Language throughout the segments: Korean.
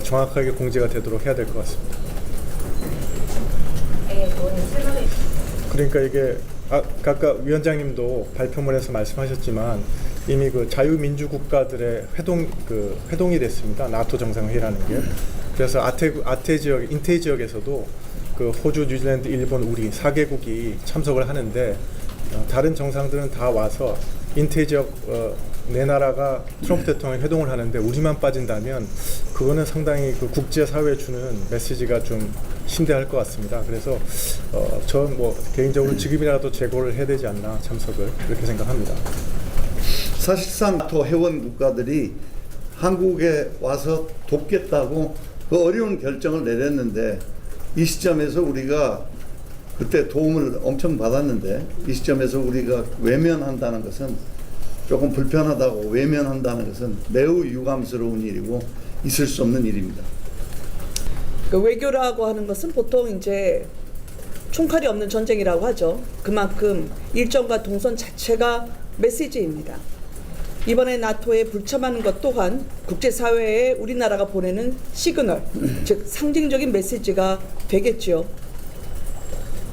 정확하게 공지가 되도록 해야 될 것 같습니다. 그러니까 이게 아까 위원장님도 발표문에서 말씀하셨지만 이미 그 자유민주국가들의 회동이 됐습니다. 나토 정상회의라는 게. 그래서 아태 지역, 인테이 지역에서도 그 호주, 뉴질랜드, 일본, 우리 4개국이 참석을 하는데 다른 정상들은 다 와서 인테이 지역 네 나라가 트럼프 대통령 회동을 하는데 우리만 빠진다면 그거는 상당히 그 국제사회에 주는 메시지가 좀 심대할 것 같습니다. 그래서 전 뭐 개인적으로 지금이라도 재고를 해야 되지 않나 참석을 그렇게 생각합니다. 사실상 나토 회원 국가들이 한국에 와서 돕겠다고 그 어려운 결정을 내렸는데 이 시점에서 우리가 그때 도움을 엄청 받았는데 이 시점에서 우리가 외면한다는 것은 조금 불편하다고 외면한다는 것은 매우 유감스러운 일이고 있을 수 없는 일입니다. 그 외교라고 하는 것은 보통 이제 총칼이 없는 전쟁이라고 하죠. 그만큼 일정과 동선 자체가 메시지입니다. 이번에 나토에 불참하는 것 또한 국제사회에 우리나라가 보내는 시그널, 즉 상징적인 메시지가 되겠죠.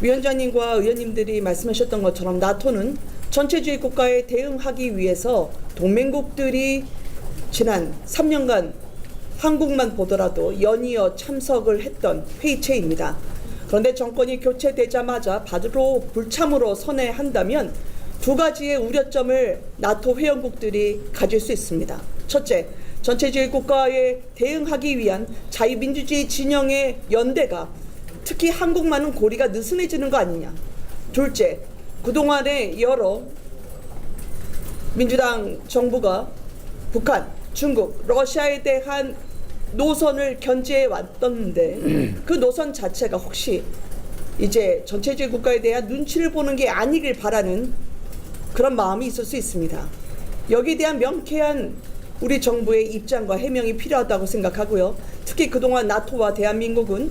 위원장님과 의원님들이 말씀하셨던 것처럼 나토는 전체주의 국가에 대응하기 위해서 동맹국들이 지난 3년간 한국만 보더라도 연이어 참석을 했던 회의체입니다. 그런데 정권이 교체되자마자 바로 불참으로 선회한다면 두 가지의 우려점을 나토 회원국들이 가질 수 있습니다. 첫째, 전체주의 국가에 대응하기 위한 자유민주주의 진영의 연대가 특히 한국만은 고리가 느슨해지는 거 아니냐. 둘째, 그동안에 여러 민주당 정부가 북한, 중국, 러시아에 대한 노선을 견제해 왔던데 그 노선 자체가 혹시 이제 전체주의 국가에 대한 눈치를 보는 게 아니길 바라는 그런 마음이 있을 수 있습니다. 여기에 대한 명쾌한 우리 정부의 입장과 해명이 필요하다고 생각하고요. 특히 그동안 나토와 대한민국은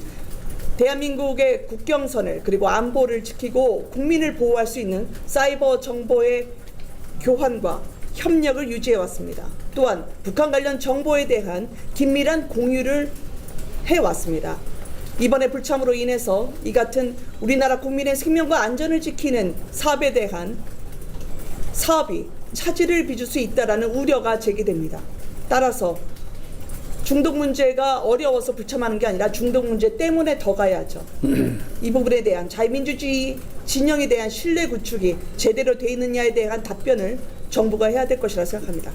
대한민국의 국경선을 그리고 안보를 지키고 국민을 보호할 수 있는 사이버 정보의 교환과 협력을 유지해 왔습니다. 또한 북한 관련 정보에 대한 긴밀한 공유를 해왔습니다. 이번에 불참으로 인해서 이 같은 우리나라 국민의 생명과 안전을 지키는 사업에 대한 사업이 차질을 빚을 수 있다는 우려가 제기됩니다. 따라서 중독 문제가 어려워서 불참하는 게 아니라 중독 문제 때문에 더 가야죠. 이 부분에 대한 자유민주주의 진영에 대한 신뢰 구축이 제대로 돼 있느냐에 대한 답변을 정부가 해야 될 것이라 생각합니다.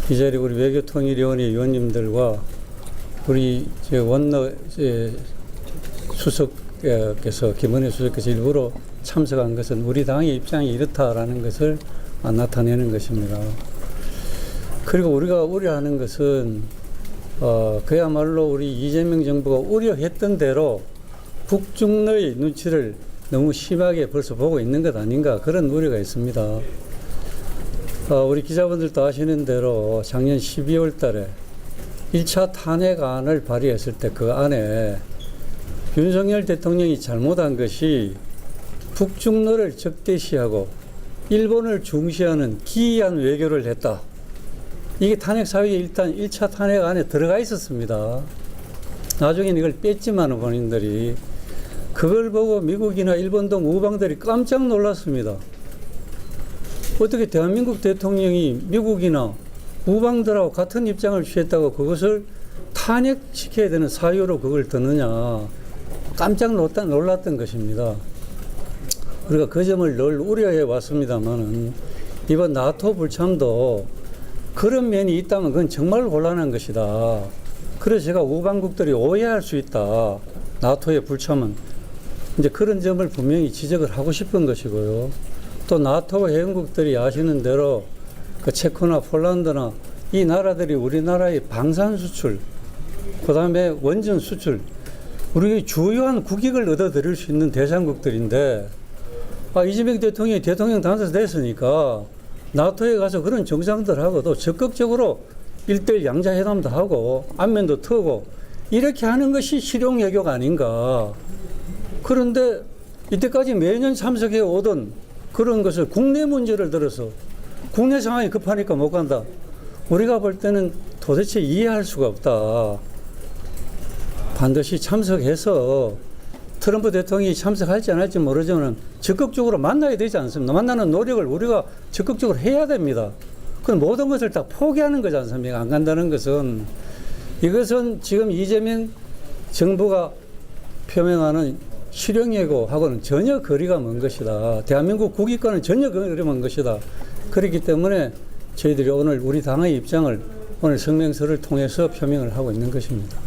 이 자리 우리 외교통일위원회 위원님들과 우리 원내 수석께서 김은혜 수석께서 일부러 참석한 것은 우리 당의 입장이 이렇다라는 것을 나타내는 것입니다. 그리고 우리가 우려하는 것은 그야말로 우리 이재명 정부가 우려했던 대로 북중의 눈치를 너무 심하게 벌써 보고 있는 것 아닌가 그런 우려가 있습니다. 우리 기자분들도 아시는 대로 작년 12월 달에 1차 탄핵안을 발의했을 때 그 안에 윤석열 대통령이 잘못한 것이 북중러를 적대시하고 일본을 중시하는 기이한 외교를 했다. 이게 탄핵 사유에 일단 1차 탄핵 안에 들어가 있었습니다. 나중에는 이걸 뺐지만 본인들이 그걸 보고 미국이나 일본 등 우방들이 깜짝 놀랐습니다. 어떻게 대한민국 대통령이 미국이나 우방들하고 같은 입장을 취했다고 그것을 탄핵시켜야 되는 사유로 그걸 드느냐 깜짝 놀랐던 것입니다. 우리가 그 점을 늘 우려해 왔습니다만은 이번 나토 불참도 그런 면이 있다면 그건 정말 곤란한 것이다. 그래서 제가 우방국들이 오해할 수 있다. 나토의 불참은 이제 그런 점을 분명히 지적을 하고 싶은 것이고요. 또 나토 회원국들이 아시는 대로 그 체코나 폴란드나 이 나라들이 우리나라의 방산 수출, 그 다음에 원전 수출, 우리의 주요한 국익을 얻어들일 수 있는 대상국들인데 이재명 대통령이 대통령 당선됐으니까 나토에 가서 그런 정상들하고도 적극적으로 1:1 양자회담도 하고 안면도 트고 이렇게 하는 것이 실용 외교가 아닌가. 그런데 이때까지 매년 참석해 오던 그런 것을 국내 문제를 들어서 국내 상황이 급하니까 못 간다. 우리가 볼 때는 도대체 이해할 수가 없다. 반드시 참석해서 트럼프 대통령이 참석할지 안 할지 모르지만 적극적으로 만나야 되지 않습니까? 만나는 노력을 우리가 적극적으로 해야 됩니다. 그건 모든 것을 다 포기하는 거지 않습니까? 안 간다는 것은. 이것은 지금 이재명 정부가 표명하는 실용예고하고는 전혀 거리가 먼 것이다. 대한민국 국익과는 전혀 거리가 먼 것이다. 그렇기 때문에 저희들이 오늘 우리 당의 입장을 오늘 성명서를 통해서 표명을 하고 있는 것입니다.